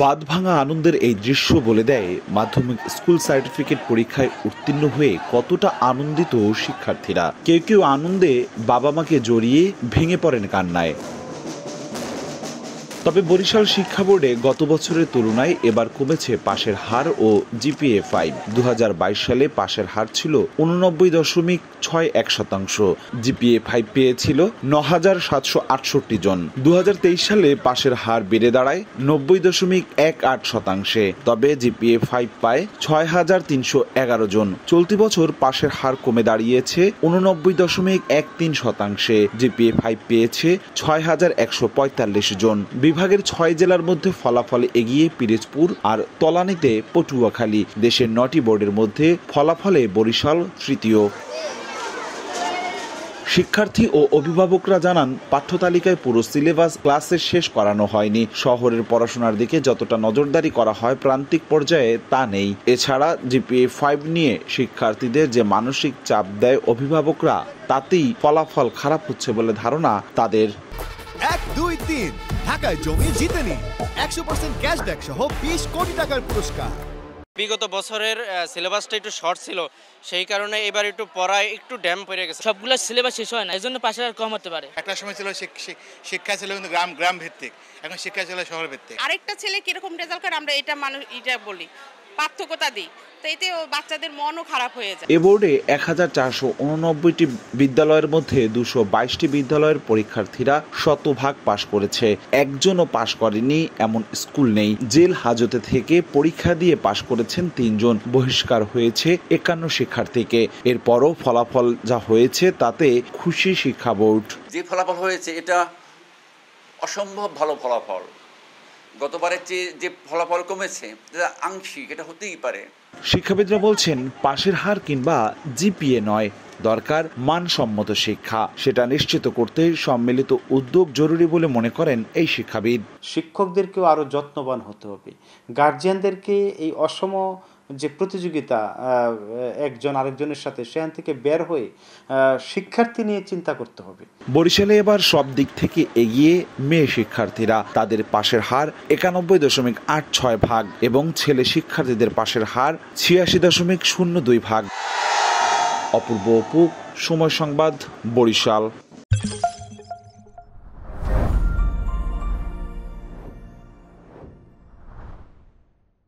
বাঁধভাঙা আনন্দের এই দৃশ্য বলে দেয় মাধ্যমিক স্কুল সার্টিফিকেট পরীক্ষায় উত্তীর্ণ হয়ে কতটা আনন্দিত শিক্ষার্থীরা। কেউ কেউ আনন্দে বাবা মাকে জড়িয়ে ভেঙে পড়েন কান্নায়। তবে বরিশাল শিক্ষা বোর্ডে গত বছরের তুলনায় এবার কমেছে পাশের হার ও জিপিএ 5। 2022 সালে পাশের হার ছিল 89.61%, জিপিএ 5 পেয়েছিল 9,768 জন। 2023 সালে পাশের হার বেড়ে দাঁড়ায় 90.18%, তবে জিপিএ 5 পায় 6,311 জন। চলতি বছর পাশের হার কমে দাঁড়িয়েছে 89.13%, জিপিএ 5 পেয়েছে 6,145 জন। বিভাগের 6 জেলার মধ্যে ফলাফলে এগিয়ে পিরোজপুর আর তলানিতে পটুয়াখালী। দেশের 9টি বোর্ডের মধ্যে ফলাফলে বরিশাল তৃতীয়। শিক্ষার্থী ও অভিভাবকরা জানান, পাঠ্যতালিকায় পুরো সিলেবাস ক্লাসে শেষ করানো হয়নি। শহরের পড়াশোনার দিকে যতটা নজরদারি করা হয় প্রান্তিক পর্যায়ে তা নেই। এছাড়া জিপিএ 5 নিয়ে শিক্ষার্থীদের যে মানসিক চাপ দেয় অভিভাবকরা, তাতেই ফলাফল খারাপ হচ্ছে বলে ধারণা তাদের। 1, 2, 3 ঢাকায় জমি জিতে নিন 100% ক্যাশব্যাক সহ 20 কোটি টাকার পুরস্কার। বিগত বছরের সিলেবাসটা একটু শর্ট ছিল, সেই কারণে এবার একটু পড়ায় একটু ড্যাম পড়ে গেছে। সবগুলো সিলেবাস শেষ হয় না, এই জন্য পাশের আর কম হতে পারে। একটা সময় ছিল শিক্ষা ছিল কিন্তু গ্রাম ভিত্তিক, এখন শিক্ষা ছিল শহর ভিত্তিক। আরেকটা ছেলে কিরকম রেজাল্ট করে আমরা এটা বলি, পার্থক্যতা দিই, তো এতে বাচ্চাদের মনও খারাপ হয়ে যায়। এ বোর্ডে 1489টি বিদ্যালয়ের মধ্যে 222টি বিদ্যালয়ের পরীক্ষার্থীরা শতভাগ পাশ করেছে। একজনও পাশ করেনি এমন স্কুল নেই। জেল হাজতে থেকে পরীক্ষা দিয়ে পাশ করেছেন 3 জন। বহিষ্কার হয়েছে 51 শিক্ষার্থীকে। এরপরও ফলাফল যা হয়েছে তাতে খুশি শিক্ষা বোর্ড। যে ফলাফল হয়েছে এটা অসম্ভব ভালো ফলাফল। গতবারের যে ফলাফল কমেছে আংশিক, এটা হতেই পারে। শিক্ষাবিদরা বলছেন, পাশের হার কিংবা জিপিএ নয়, দরকার মানসম্মত শিক্ষা। সেটা নিশ্চিত করতে সম্মিলিত উদ্যোগ জরুরি বলে মনে করেন এই শিক্ষাবিদ। শিক্ষকদেরকেও আরো যত্নবান হতে হবে। গার্জিয়ানদেরকে এই অসম যে প্রতিযোগিতা একজন আরেকজনের সাথে, সেখান থেকে বের হয়ে শিক্ষার্থী নিয়ে চিন্তা করতে হবে। বরিশালে এবার সব দিক থেকে এগিয়ে মেয়ে শিক্ষার্থীরা। তাদের পাশের হার 91.86% এবং ছেলে শিক্ষার্থীদের পাশের হার 86.02%। অপূর্ব অপু, সময় সংবাদ, বরিশাল।